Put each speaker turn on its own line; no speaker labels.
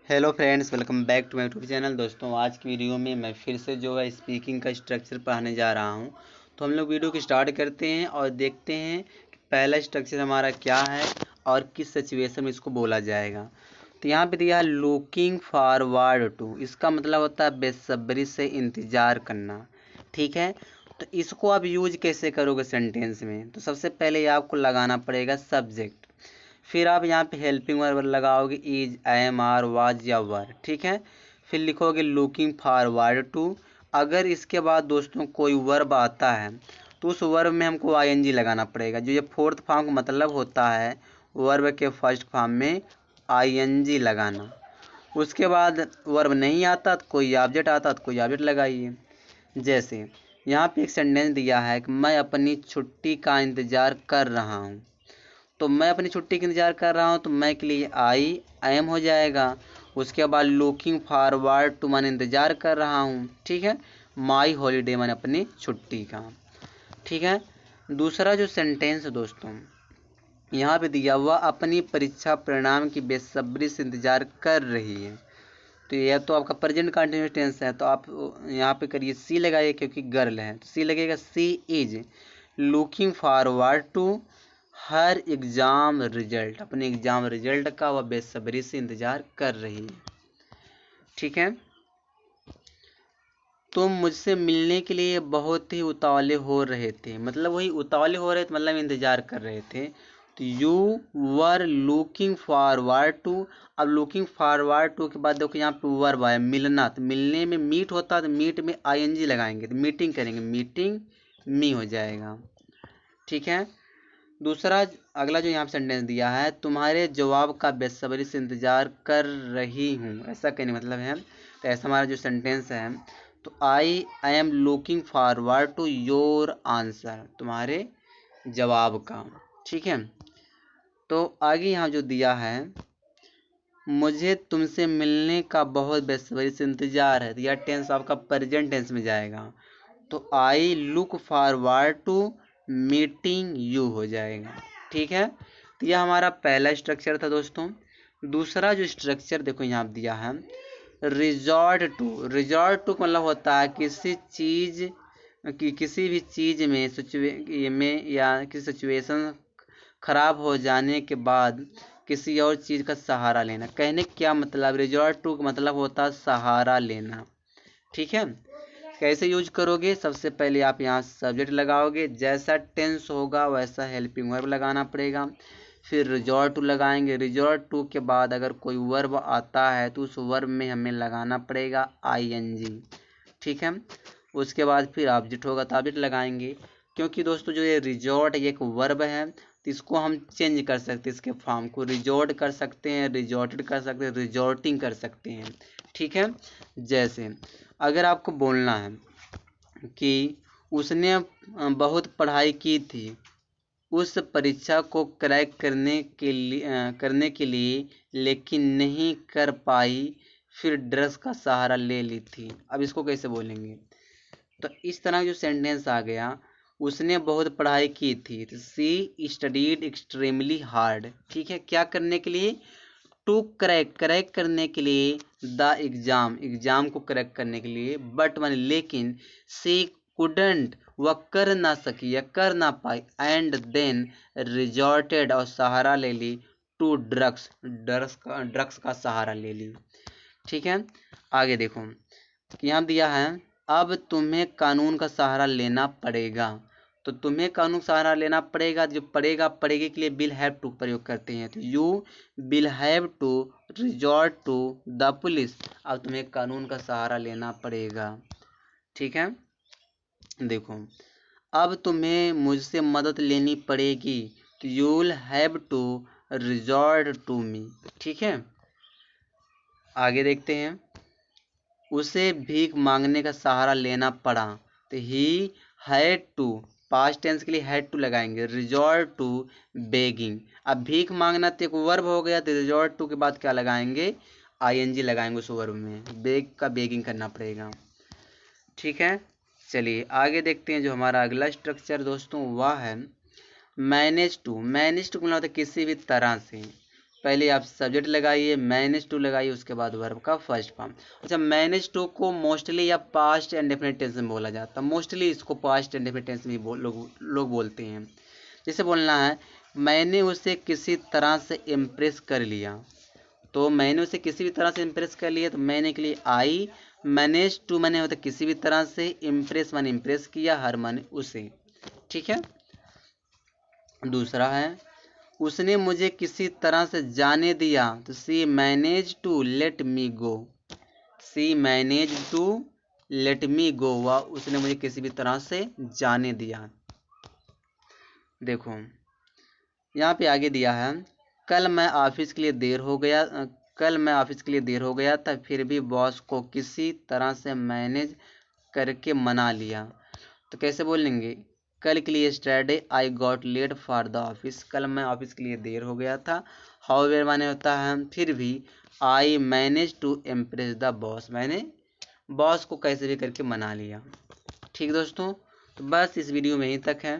Hello friends, welcome back to my YouTube channel. दोस्तों, आज की वीडियो में मैं फिर से जो है स्पीकिंग का स्ट्रक्चर पढ़ाने जा रहा हूं। तो हम लोग वीडियो को स्टार्ट करते हैं और देखते हैं कि पहला स्ट्रक्चर हमारा क्या है और किस सिचुएशन में इसको बोला जाएगा। तो यहाँ पे दिया है लुकिंग फॉरवर्ड टू। इसका मतलब होता है बेसब्री से इंतज़ार करना। ठीक है, तो इसको आप यूज कैसे करोगे सेंटेंस में? तो सबसे पहले आपको लगाना पड़ेगा सब्जेक्ट। फिर आप यहाँ पे हेल्पिंग वर्ब लगाओगे इज, एम, आर, वाज या वर। ठीक है, फिर लिखोगे लुकिंग फॉरवर्ड टू। अगर इसके बाद दोस्तों कोई वर्ब आता है तो उस वर्ब में हमको आईएनजी लगाना पड़ेगा। जो ये फोर्थ फॉर्म का मतलब होता है वर्ब के फर्स्ट फॉर्म में आईएनजी लगाना। उसके बाद वर्ब नहीं आता तो कोई ऑब्जेक्ट आता तो कोई ऑब्जेक्ट लगाइए। जैसे यहाँ पे एक सेंटेंस दिया है कि मैं अपनी छुट्टी का इंतज़ार कर रहा हूँ। तो मैं अपनी छुट्टी का इंतज़ार कर रहा हूँ तो मैं के लिए आई एम हो जाएगा। उसके बाद लुकिंग फॉरवर्ड टू, मैंने इंतज़ार कर रहा हूँ। ठीक है, माई हॉलीडे, मैंने अपनी छुट्टी का। ठीक है, दूसरा जो सेंटेंस है दोस्तों यहाँ पे दिया हुआ अपनी परीक्षा परिणाम की बेसब्री से इंतज़ार कर रही है। तो यह तो आपका प्रेजेंट कंटिन्यूस टेंस है, तो आप यहाँ पे करिए सी लगाइए क्योंकि गर्ल है तो सी लगेगा। She is looking forward to her exam result, अपने एग्ज़ाम रिजल्ट का वह बेसब्री से इंतज़ार कर रही है। ठीक है, तुम मुझसे मिलने के लिए बहुत ही उतावले हो रहे थे, मतलब वही उतावले हो रहे थे मतलब इंतज़ार कर रहे थे। तो you were looking forward to. अब लुकिंग फॉरवर्ड टू के बाद देखो यहाँ पे वर्ब आया मिलना। तो मिलने में मीट होता है तो मीट में आईएनजी लगाएंगे तो मीटिंग करेंगे, मीटिंग मी हो जाएगा। ठीक है, दूसरा अगला जो यहाँ पे सेंटेंस दिया है तुम्हारे जवाब का बेसब्री से इंतजार कर रही हूँ, ऐसा कहने मतलब है। तो ऐसा हमारा जो सेंटेंस है तो I am looking forward to your answer, तुम्हारे जवाब का। ठीक है, तो आगे यहाँ जो दिया है मुझे तुमसे मिलने का बहुत बेसब्री से इंतजार है, तो यह टेंस आपका प्रेजेंट टेंस में जाएगा। तो I look forward to meeting you हो जाएगा। ठीक है, तो यह हमारा पहला स्ट्रक्चर था दोस्तों। दूसरा जो स्ट्रक्चर देखो यहाँ दिया है रिजॉर्ट टू। रिजॉर्ट टू मतलब होता है किसी चीज़ की किसी भी चीज़ में या किसी सिचुएशन खराब हो जाने के बाद किसी और चीज़ का सहारा लेना। कहने क्या मतलब, रिजॉर्ट टू का मतलब होता है सहारा लेना। ठीक है, कैसे यूज करोगे? सबसे पहले आप यहाँ सब्जेक्ट लगाओगे, जैसा टेंस होगा वैसा हेल्पिंग वर्ब लगाना पड़ेगा। फिर रिजॉर्ट टू लगाएंगे, रिजॉर्ट टू के बाद अगर कोई वर्ब आता है तो उस वर्ब में हमें लगाना पड़ेगा आईएनजी। ठीक है, उसके बाद फिर ऑब्जेक्ट होगा तो ऑब्जेक्ट लगाएंगे। क्योंकि दोस्तों जो ये रिजॉर्ट एक वर्ब है तो इसको हम चेंज कर सकते हैं, इसके फॉर्म को रिजॉर्ट कर सकते हैं, रिजॉर्टेड कर सकते हैं, रिजॉर्टिंग कर सकते हैं। ठीक है, जैसे अगर आपको बोलना है कि उसने बहुत पढ़ाई की थी, उस परीक्षा को क्रैक करने के लिए लेकिन नहीं कर पाई, फिर ड्रग्स का सहारा ले ली थी। अब इसको कैसे बोलेंगे? तो इस तरह जो सेंटेंस आ गया उसने बहुत पढ़ाई की थी, तो सी स्टडीड एक्सट्रीमली हार्ड। ठीक है, क्या करने के लिए? टू क्रैक, क्रैक करने के लिए, द एग्जाम, एग्जाम को क्रैक करने के लिए। बट मान लेकिन सी कुडंट, वह कर ना सकी या कर ना पाई। एंड देन रिजॉर्टेड, और सहारा ले ली, टू ड्रग्स, ड्रग्स का सहारा ले ली। ठीक है, आगे देखो यहाँ दिया है अब तुम्हें कानून का सहारा लेना पड़ेगा। तो तुम्हें कानून का सहारा लेना पड़ेगा, जो पड़ेगा पड़ेगी के लिए विल हैव टू प्रयोग करते हैं। तो you will have to resort to the police, अब तुम्हें कानून का सहारा लेना पड़ेगा। ठीक है, देखो अब तुम्हें मुझसे मदद लेनी पड़ेगी, तो you will have to resort to me. ठीक है, आगे देखते हैं उसे भीख मांगने का सहारा लेना पड़ा, तो he had to, past tense के लिए हैड टू लगाएंगे, रिजॉर्ट टू बेगिंग। अब भीख मांगना तो एक वर्ब हो गया, तो रिजॉर्ट टू के बाद क्या लगाएंगे? आईएनजी लगाएंगे उस वर्ब में, बेग का बेगिंग करना पड़ेगा। ठीक है, चलिए आगे देखते हैं। जो हमारा अगला स्ट्रक्चर दोस्तों वह है मैनेज टू। मैनेज टू मतलब किसी भी तरह से। पहले आप सब्जेक्ट लगाइए, मैनेज टू लगाइए, उसके बाद वर्ब का फर्स्ट फॉर्म। अच्छा, मैनेज टू को मोस्टली या पास्ट एंड डेफिनेट टेंस में बोला जाता है। मोस्टली इसको पास्ट एंड डेफिनेट टेंस में लोग बोलते हैं। जैसे बोलना है मैंने उसे किसी तरह से इम्प्रेस कर लिया, तो मैंने उसे किसी भी तरह से इम्प्रेस कर लिया, तो मैंने के लिए आई, मैनेज टू मैंने होता किसी भी तरह से, इम्प्रेस मैंने इम्प्रेस किया, हर मैंने उसे। ठीक है। दूसरा है उसने मुझे किसी तरह से जाने दिया, तो she manage to let me go. She manage to let me go, वह उसने मुझे किसी भी तरह से जाने दिया। देखो यहाँ पे आगे दिया है कल मैं ऑफिस के लिए देर हो गया, कल मैं ऑफिस के लिए देर हो गया था, फिर भी बॉस को किसी तरह से मैनेज करके मना लिया। तो कैसे बोलेंगे, कल के लिए yesterday I got late for the office, कल मैं ऑफिस के लिए देर हो गया था। हाउएवर माने होता है फिर भी, I manage to impress the boss, मैंने बॉस को कैसे भी करके मना लिया। ठीक दोस्तों, तो बस इस वीडियो में यहीं तक है।